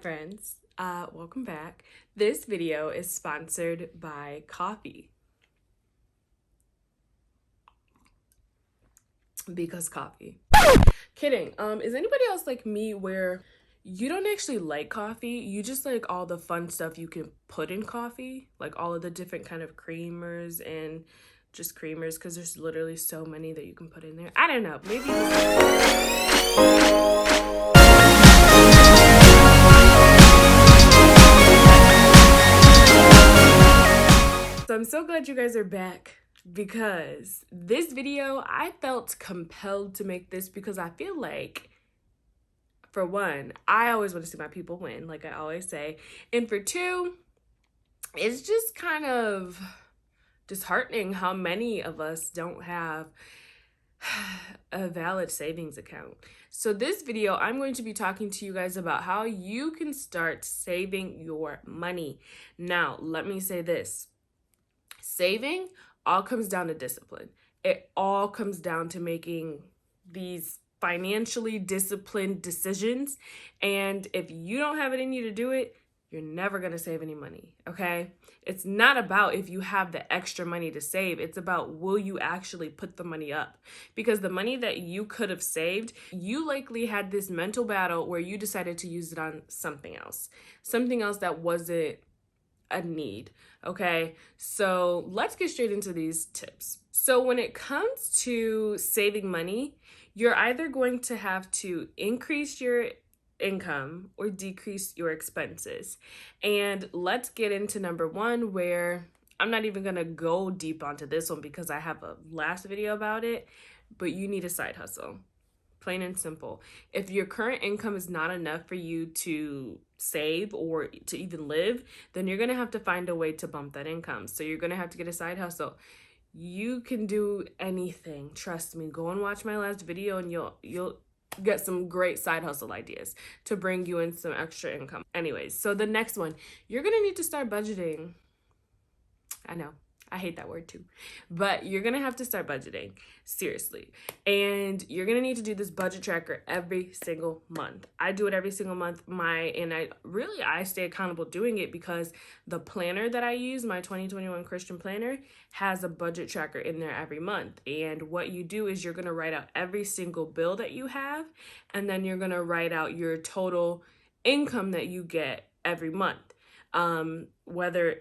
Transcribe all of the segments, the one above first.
friends, welcome back. This video is sponsored by coffee. Because coffee. Kidding. Is anybody else like me where you don't actually like coffee? You just like all the fun stuff you can put in coffee, like all of the different kind of creamers and just creamers, because there's literally so many that you can put in there. I don't know. Maybe So I'm so glad you guys are back, because this video, I felt compelled to make this because I feel like, for one, I always want to see my people win, like I always say. And for two, it's just kind of disheartening how many of us don't have a valid savings account. So this video, I'm going to be talking to you guys about how you can start saving your money. Now, let me say this. Saving all comes down to discipline. It all comes down to making these financially disciplined decisions. And if you don't have it in you to do it, you're never going to save any money, okay? It's not about if you have the extra money to save. It's about, will you actually put the money up? Because the money that you could have saved, you likely had this mental battle where you decided to use it on something else that wasn't a need. Okay, so let's get straight into these tips. So when it comes to saving money, you're either going to have to increase your income or decrease your expenses. And let's get into number one, where I'm not even going to go deep onto this one because I have a last video about it, but you need a side hustle. Plain and simple. If your current income is not enough for you to save or to even live, then you're going to have to find a way to bump that income. So you're going to have to get a side hustle. You can do anything. Trust me. Go and watch my last video and you'll get some great side hustle ideas to bring you in some extra income. Anyways, so the next one, you're going to need to start budgeting. I know. I hate that word too, but you're going to have to start budgeting, seriously. And you're going to need to do this budget tracker every single month. I do it every single month. I stay accountable doing it because the planner that I use, my 2021 Christian planner, has a budget tracker in there every month. And what you do is you're going to write out every single bill that you have, and then you're going to write out your total income that you get every month.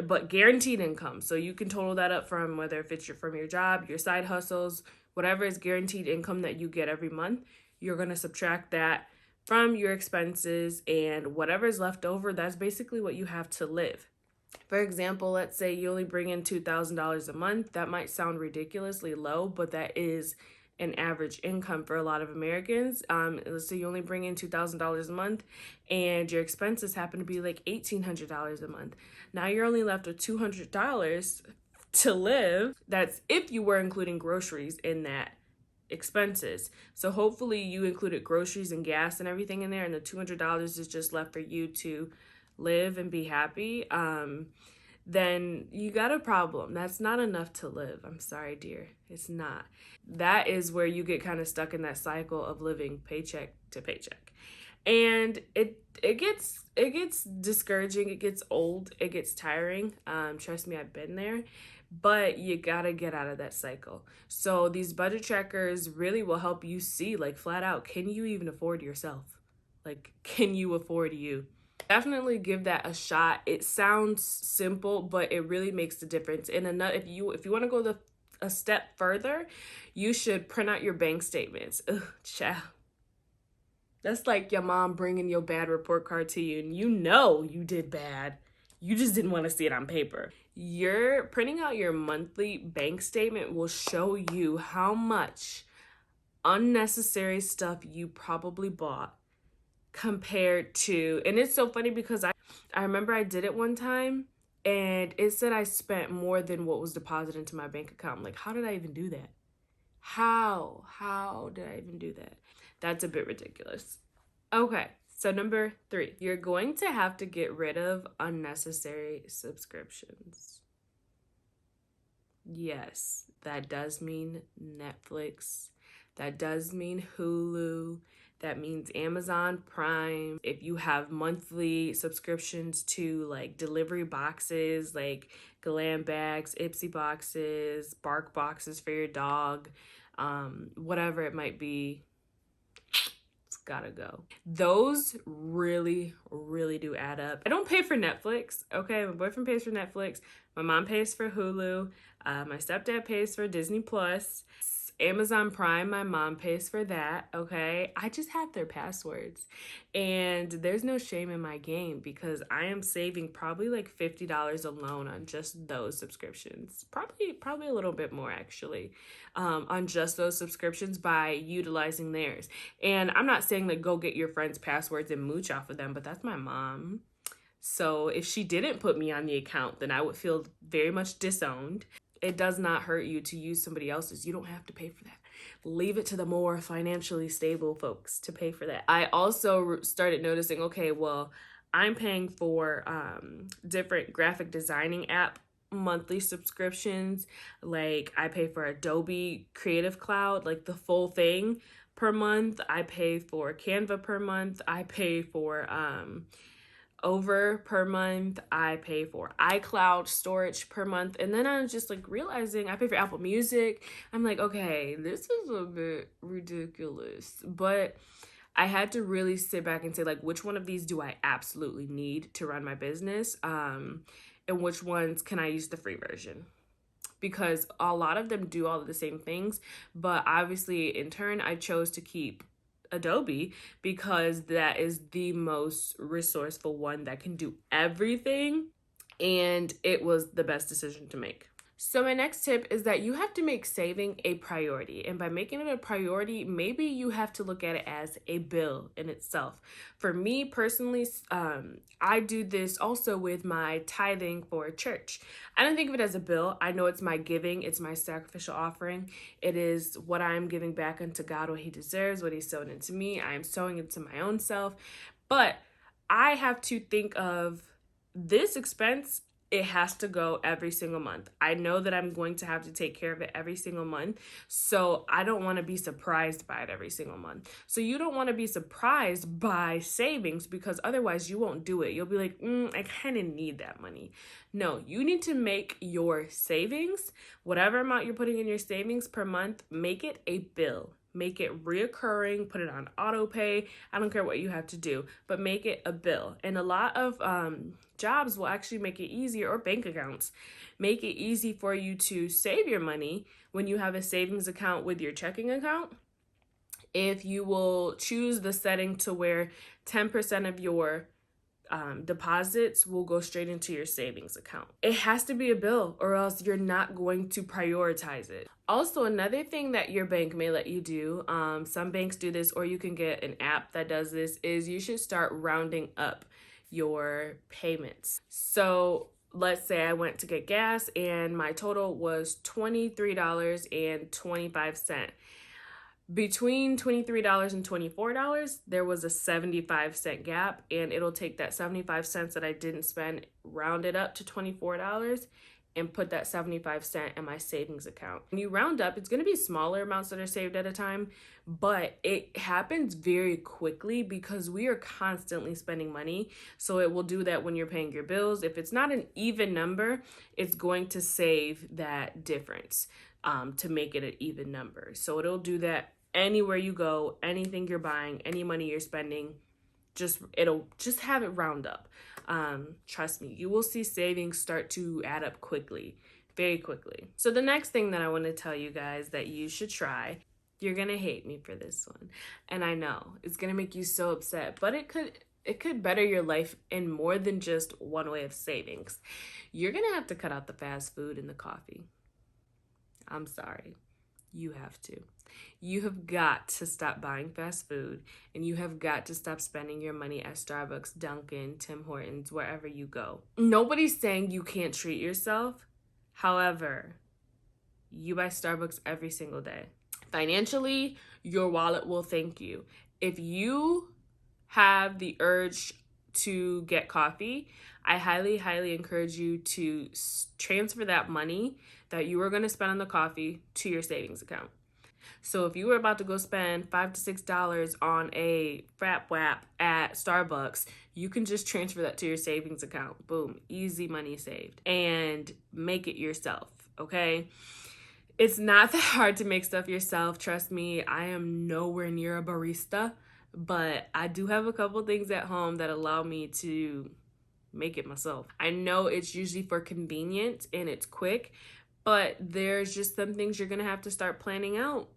But guaranteed income. So you can total that up from whether if it's from your job, your side hustles, whatever is guaranteed income that you get every month, you're going to subtract that from your expenses, and whatever is left over, that's basically what you have to live. For example, let's say you only bring in $2,000 a month. That might sound ridiculously low, but that is an average income for a lot of Americans. Let's say you only bring in $2,000 a month and your expenses happen to be like $1,800 a month. Now you're only left with $200 to live. That's if you were including groceries in that expenses. So hopefully you included groceries and gas and everything in there, and the $200 is just left for you to live and be happy. Then you got a problem. That's not enough to live. I'm sorry, dear. It's not. That is where you get kind of stuck in that cycle of living paycheck to paycheck. And it gets discouraging, it gets old, it gets tiring. Trust me, I've been there. But you gotta get out of that cycle. So these budget trackers really will help you see, like, flat out, can you even afford yourself? Like, can you afford you? Definitely give that a shot. It sounds simple, but it really makes the difference. And if you want to go a step further, you should print out your bank statements. Ugh, child. That's like your mom bringing your bad report card to you, and you know you did bad. You just didn't want to see it on paper. You're printing out your monthly bank statement will show you how much unnecessary stuff you probably bought compared to, and it's so funny because I remember I did it one time and it said I spent more than what was deposited into my bank account. I'm like, how did I even do that? How did I even do that? That's a bit ridiculous. Okay, so number 3, you're going to have to get rid of unnecessary subscriptions. Yes, that does mean Netflix. That does mean Hulu. That means Amazon Prime. If you have monthly subscriptions to like delivery boxes, like Glam bags, Ipsy boxes, Bark boxes for your dog, whatever it might be, it's gotta go. Those really, really do add up. I don't pay for Netflix, okay? My boyfriend pays for Netflix. My mom pays for Hulu. My stepdad pays for Disney Plus. Amazon Prime, my mom pays for that, okay? I just have their passwords. And there's no shame in my game because I am saving probably like $50 alone on just those subscriptions. Probably a little bit more actually, on just those subscriptions by utilizing theirs. And I'm not saying like go get your friends' passwords and mooch off of them, but that's my mom. So if she didn't put me on the account, then I would feel very much disowned. It does not hurt you to use somebody else's. You don't have to pay for that. Leave it to the more financially stable folks to pay for that. I also started noticing, okay, well, I'm paying for different graphic designing app monthly subscriptions. Like I pay for Adobe Creative Cloud, like the full thing per month. I pay for Canva per month. I pay for over per month. I pay for iCloud storage per month. And then I'm just like realizing I pay for Apple Music. I'm like, okay, this is a bit ridiculous. But I had to really sit back and say, like, which one of these do I absolutely need to run my business? And which ones can I use the free version? Because a lot of them do all of the same things. But obviously, in turn, I chose to keep Adobe because that is the most resourceful one that can do everything, and it was the best decision to make. So my next tip is that you have to make saving a priority. And by making it a priority, maybe you have to look at it as a bill in itself. For me personally, I do this also with my tithing for church. I don't think of it as a bill. I know it's my giving. It's my sacrificial offering. It is what I'm giving back unto God, what he deserves, what he's sown into me. I am sowing into my own self. But I have to think of this expense. It has to go every single month. I know that I'm going to have to take care of it every single month. So I don't want to be surprised by it every single month. So you don't want to be surprised by savings because otherwise you won't do it. You'll be like, I kind of need that money. No, you need to make your savings, whatever amount you're putting in your savings per month, make it a bill. Make it reoccurring, put it on auto pay. I don't care what you have to do, but make it a bill. And a lot of jobs will actually make it easier, or bank accounts, make it easy for you to save your money when you have a savings account with your checking account. If you will choose the setting to where 10% of your deposits will go straight into your savings account. It has to be a bill or else you're not going to prioritize it. Also, another thing that your bank may let you do, some banks do this, or you can get an app that does this, is you should start rounding up your payments. So let's say I went to get gas and my total was $23.25. Between $23 and $24, there was a 75-cent gap, and it'll take that 75 cents that I didn't spend, round it up to $24, and put that 75 cents in my savings account. When you round up, it's going to be smaller amounts that are saved at a time, but it happens very quickly because we are constantly spending money. So it will do that when you're paying your bills. If it's not an even number, it's going to save that difference to make it an even number. So it'll do that anywhere you go, anything you're buying, any money you're spending, it'll just have it round up. Trust me, you will see savings start to add up quickly, very quickly. So the next thing that I want to tell you guys that you should try, you're gonna hate me for this one, and I know it's gonna make you so upset, but it could better your life in more than just one way of savings. You're gonna have to cut out the fast food and the coffee. I'm sorry. You have to. You have got to stop buying fast food, and you have got to stop spending your money at Starbucks, Dunkin', Tim Hortons, wherever you go. Nobody's saying you can't treat yourself. However, you buy Starbucks every single day. Financially, your wallet will thank you. If you have the urge to get coffee, I highly, highly encourage you to transfer that money that you are going to spend on the coffee to your savings account. So if you were about to go spend $5 to $6 on a frap wrap at Starbucks, you can just transfer that to your savings account. Boom, easy money saved. And make it yourself, okay? It's not that hard to make stuff yourself. Trust me, I am nowhere near a barista, but I do have a couple things at home that allow me to make it myself. I know it's usually for convenience and it's quick, but there's just some things you're gonna have to start planning out.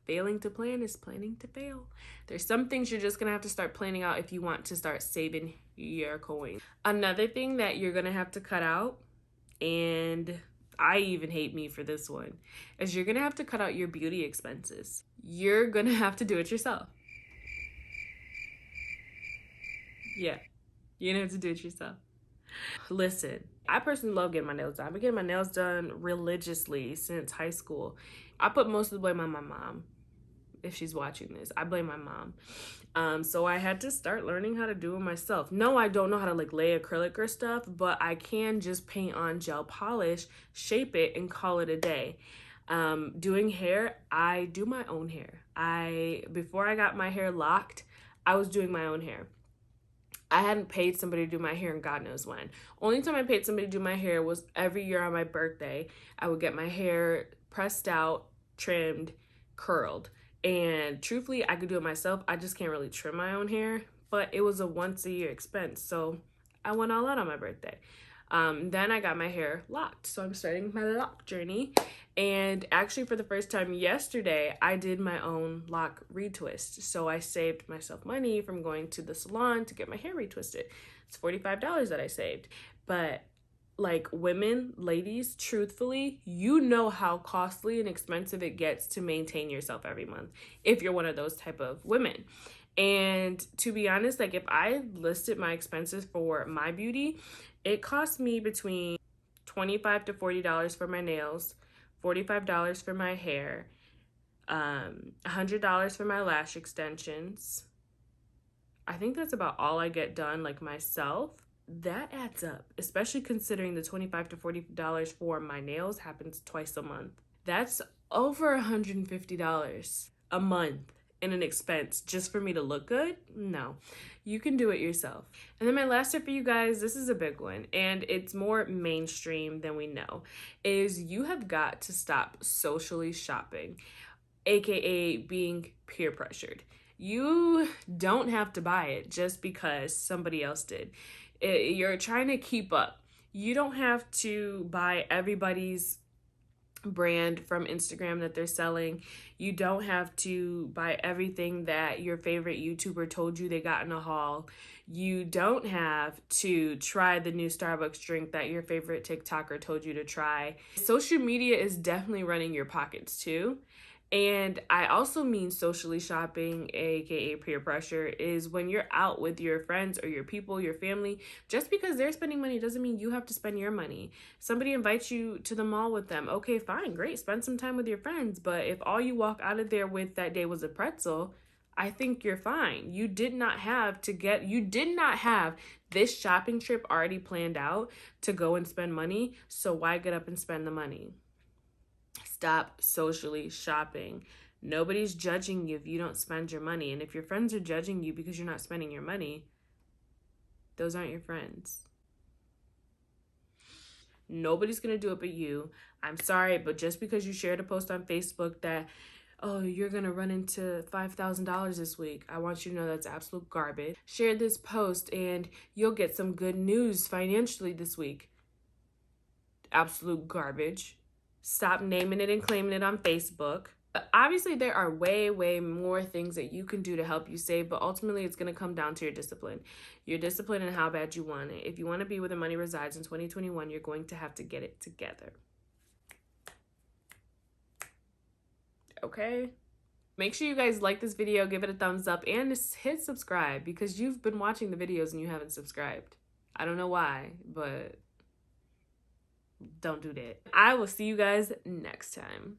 Failing to plan is planning to fail. There's some things you're just gonna have to start planning out if you want to start saving your coins. Another thing that you're gonna have to cut out, and I even hate me for this one, is you're gonna have to cut out your beauty expenses. You're gonna have to do it yourself. Yeah, you're gonna have to do it yourself. Listen, I personally love getting my nails done. I've been getting my nails done religiously since high school. I put most of the blame on my mom. If she's watching this, I blame my mom. So I had to start learning how to do it myself. No, I don't know how to like lay acrylic or stuff, but I can just paint on gel polish, shape it, and call it a day. Doing hair, I do my own hair. Before I got my hair locked, I was doing my own hair. I hadn't paid somebody to do my hair in God knows when. Only time I paid somebody to do my hair was every year on my birthday. I would get my hair pressed out, trimmed, curled. And truthfully, I could do it myself. I just can't really trim my own hair, but it was a once a year expense. So I went all out on my birthday. Then I got my hair locked. So I'm starting my lock journey. And actually for the first time yesterday, I did my own lock retwist. So I saved myself money from going to the salon to get my hair retwisted. It's $45 that I saved. But like women, ladies, truthfully, you know how costly and expensive it gets to maintain yourself every month if you're one of those type of women. And to be honest, like if I listed my expenses for my beauty, it cost me between $25 to $40 for my nails, $45 for my hair, $100 for my lash extensions. I think that's about all I get done like myself. That adds up, especially considering the $25 to $40 for my nails happens twice a month. That's over $150 a month in an expense just for me to look good. No, you can do it yourself. And then my last tip for you guys, this is a big one and it's more mainstream than we know, is you have got to stop socially shopping, aka being peer pressured. You don't have to buy it just because somebody else did. You're trying to keep up. You don't have to buy everybody's brand from Instagram that they're selling. You don't have to buy everything that your favorite YouTuber told you they got in a haul. You don't have to try the new Starbucks drink that your favorite TikToker told you to try. Social media is definitely running your pockets too. And I also mean socially shopping, aka peer pressure, is when you're out with your friends or your people, your family, just because they're spending money doesn't mean you have to spend your money. Somebody invites you to the mall with them. Okay, fine, great, spend some time with your friends. But if all you walk out of there with that day was a pretzel, I think you're fine. You did not have this shopping trip already planned out to go and spend money. So why get up and spend the money? Stop socially shopping. Nobody's judging you if you don't spend your money. And if your friends are judging you because you're not spending your money, those aren't your friends. Nobody's going to do it but you. I'm sorry, but just because you shared a post on Facebook that, oh, you're going to run into $5,000 this week, I want you to know that's absolute garbage. Share this post and you'll get some good news financially this week. Absolute garbage. Stop naming it and claiming it on Facebook. Obviously, there are way, way more things that you can do to help you save, but ultimately it's going to come down to your discipline. Your discipline and how bad you want it. If you want to be where the money resides in 2021, you're going to have to get it together. Okay? Make sure you guys like this video, give it a thumbs up, and hit subscribe because you've been watching the videos and you haven't subscribed. I don't know why, but don't do that. I will see you guys next time.